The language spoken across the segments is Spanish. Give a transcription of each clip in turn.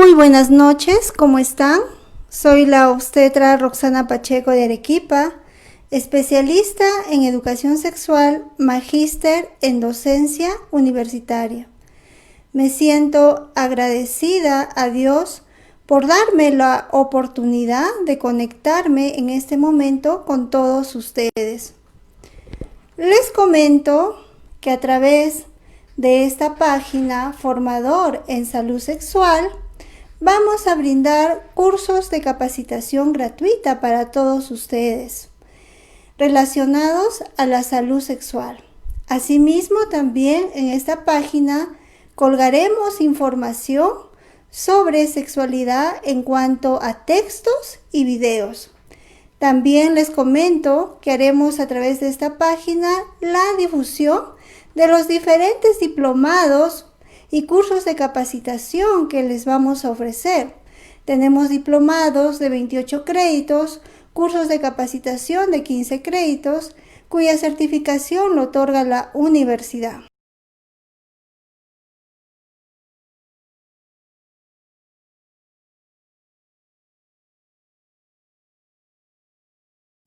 Muy buenas noches, ¿cómo están? Soy la obstetra Roxana Pacheco de Arequipa, especialista en educación sexual, magíster en docencia universitaria. Me siento agradecida a Dios por darme la oportunidad de conectarme en este momento con todos ustedes. Les comento que a través de esta página Formador en Salud Sexual, vamos a brindar cursos de capacitación gratuita para todos ustedes relacionados a la salud sexual. Asimismo, también en esta página colgaremos información sobre sexualidad en cuanto a textos y videos. También les comento que haremos a través de esta página la difusión de los diferentes diplomados y cursos de capacitación que les vamos a ofrecer. Tenemos diplomados de 28 créditos, cursos de capacitación de 15 créditos, cuya certificación lo otorga la universidad.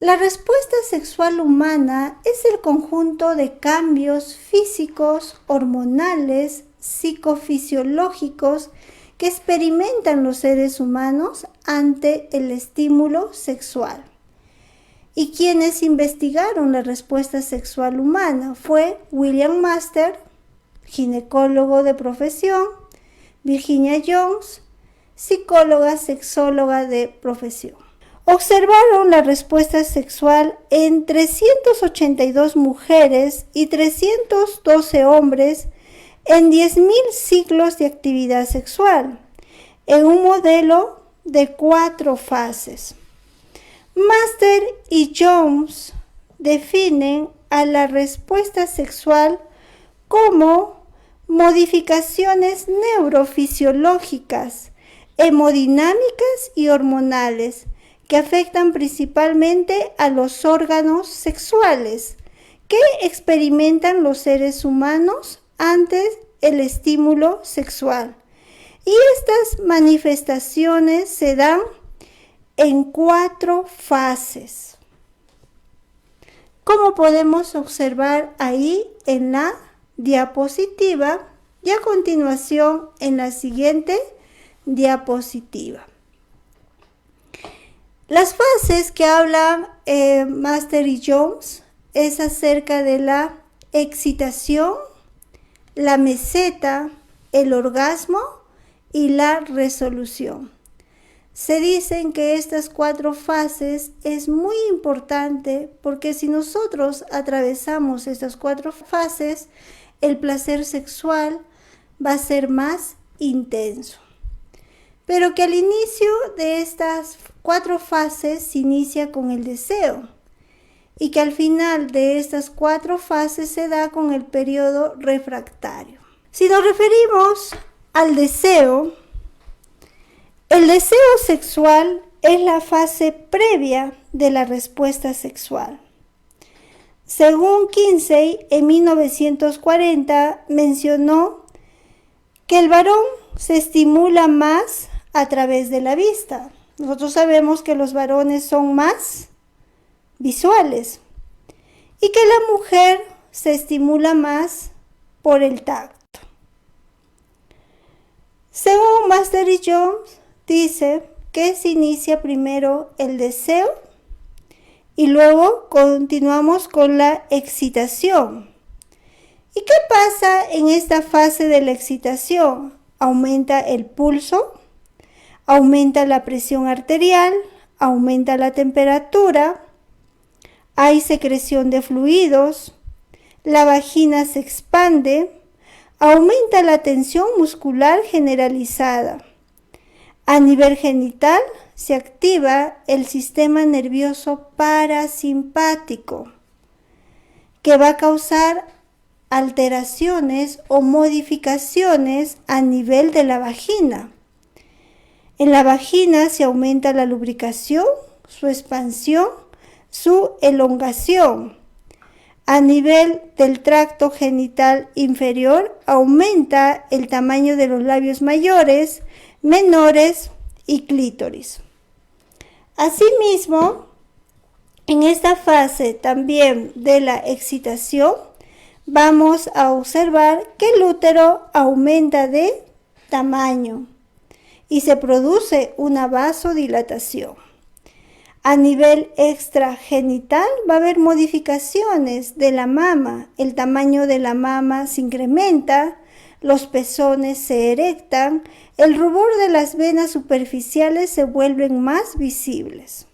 La respuesta sexual humana es el conjunto de cambios físicos, hormonales, psicofisiológicos que experimentan los seres humanos ante el estímulo sexual. Y quienes investigaron la respuesta sexual humana fue William Master, ginecólogo de profesión, Virginia Jones, psicóloga sexóloga de profesión. Observaron la respuesta sexual en 382 mujeres y 312 hombres en 10.000 ciclos de actividad sexual, en un modelo de 4 fases. Master y Jones definen a la respuesta sexual como modificaciones neurofisiológicas, hemodinámicas y hormonales que afectan principalmente a los órganos sexuales que experimentan los seres humanos ante el estímulo sexual. Y estas manifestaciones se dan en 4 fases, como podemos observar ahí en la diapositiva y a continuación en la siguiente diapositiva. Las fases que hablan Master y Jones es acerca de la excitación, la meseta, el orgasmo y la resolución. Se dicen que estas 4 fases es muy importante porque si nosotros atravesamos estas 4 fases, el placer sexual va a ser más intenso. Pero que al inicio de estas 4 fases se inicia con el deseo y que al final de estas 4 fases se da con el periodo refractario. Si nos referimos al deseo, el deseo sexual es la fase previa de la respuesta sexual. Según Kinsey, en 1940 mencionó que el varón se estimula más a través de la vista. Nosotros sabemos que los varones son más visuales y que la mujer se estimula más por el tacto. Según Master y Jones, dice que se inicia primero el deseo y luego continuamos con la excitación. ¿Y qué pasa en esta fase de la excitación? Aumenta el pulso, aumenta la presión arterial, aumenta la temperatura, hay secreción de fluidos, la vagina se expande, aumenta la tensión muscular generalizada. A nivel genital se activa el sistema nervioso parasimpático, que va a causar alteraciones o modificaciones a nivel de la vagina. En la vagina se aumenta la lubricación, su expansión, su elongación. A nivel del tracto genital inferior aumenta el tamaño de los labios mayores, menores y clítoris. Asimismo, en esta fase también de la excitación, vamos a observar que el útero aumenta de tamaño y se produce una vasodilatación. A nivel extragenital va a haber modificaciones de la mama, el tamaño de la mama se incrementa, los pezones se erectan, el rubor de las venas superficiales se vuelven más visibles.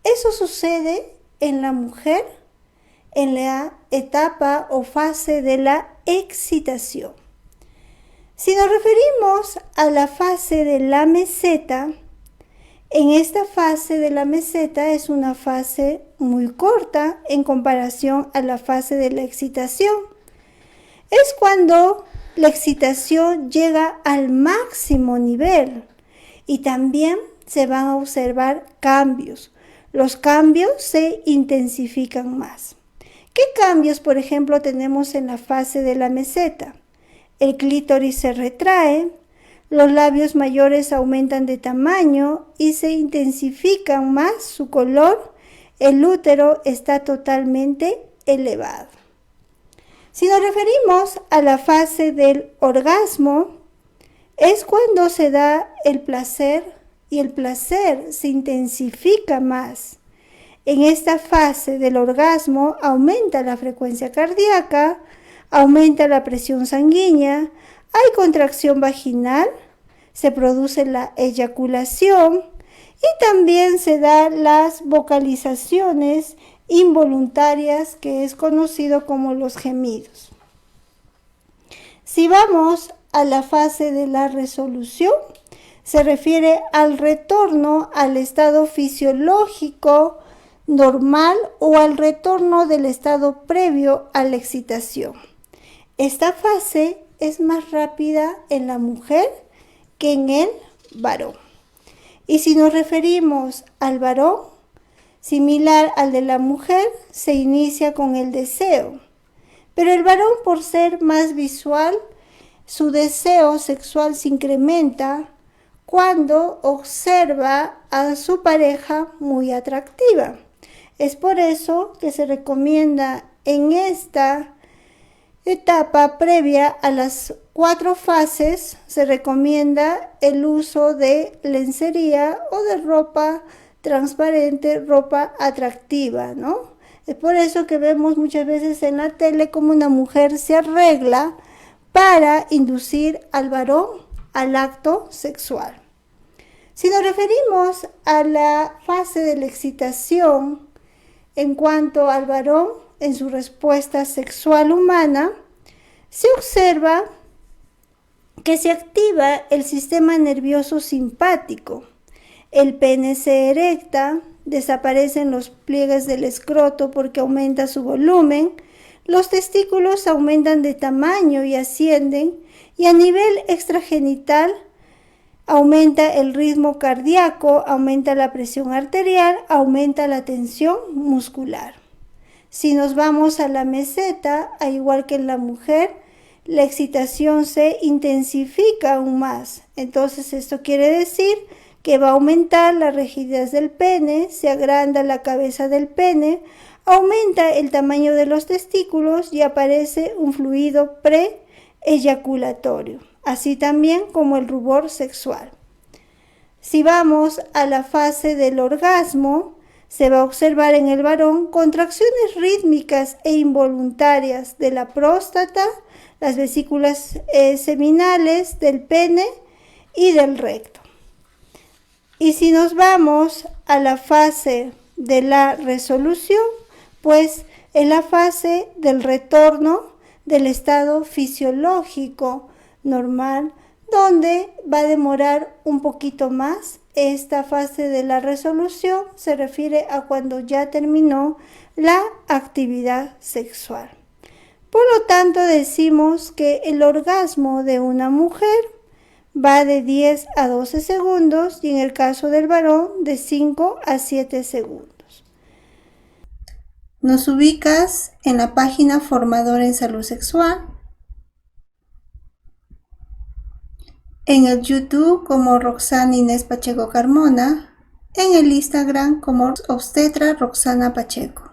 Eso sucede en la mujer en la etapa o fase de la excitación. Si nos referimos a la fase de la meseta, en esta fase de la meseta es una fase muy corta en comparación a la fase de la excitación. Es cuando la excitación llega al máximo nivel y también se van a observar cambios. Los cambios se intensifican más. ¿Qué cambios, por ejemplo, tenemos en la fase de la meseta? El clítoris se retrae, los labios mayores aumentan de tamaño y se intensifican más su color, el útero está totalmente elevado. Si nos referimos a la fase del orgasmo, es cuando se da el placer y el placer se intensifica más. En esta fase del orgasmo aumenta la frecuencia cardíaca, aumenta la presión sanguínea, hay contracción vaginal, se produce la eyaculación y también se dan las vocalizaciones involuntarias, que es conocido como los gemidos. Si vamos a la fase de la resolución, se refiere al retorno al estado fisiológico normal o al retorno del estado previo a la excitación. Esta fase es más rápida en la mujer que en el varón. Y si nos referimos al varón, similar al de la mujer, se inicia con el deseo. Pero el varón, por ser más visual, su deseo sexual se incrementa cuando observa a su pareja muy atractiva. Es por eso que se recomienda en esta etapa previa a las 4 fases, se recomienda el uso de lencería o de ropa transparente, ropa atractiva, ¿no? Es por eso que vemos muchas veces en la tele como una mujer se arregla para inducir al varón al acto sexual. Si nos referimos a la fase de la excitación en cuanto al varón en su respuesta sexual humana, se observa que se activa el sistema nervioso simpático, el pene se erecta, desaparecen los pliegues del escroto porque aumenta su volumen, los testículos aumentan de tamaño y ascienden, y a nivel extragenital aumenta el ritmo cardíaco, aumenta la presión arterial, aumenta la tensión muscular. Si nos vamos a la meseta, al igual que en la mujer, la excitación se intensifica aún más. Entonces esto quiere decir que va a aumentar la rigidez del pene, se agranda la cabeza del pene, aumenta el tamaño de los testículos y aparece un fluido pre-eyaculatorio, así también como el rubor sexual. Si vamos a la fase del orgasmo, se va a observar en el varón contracciones rítmicas e involuntarias de la próstata, las vesículas seminales, del pene y del recto. Y si nos vamos a la fase de la resolución, pues es la fase del retorno del estado fisiológico normal, donde va a demorar un poquito más. Esta fase de la resolución se refiere a cuando ya terminó la actividad sexual. Por lo tanto, decimos que el orgasmo de una mujer va de 10 a 12 segundos y en el caso del varón de 5 a 7 segundos. Nos ubicas en la página Formador en Salud Sexual. en el YouTube como Roxana Inés Pacheco Carmona, en el Instagram como obstetra Roxana Pacheco.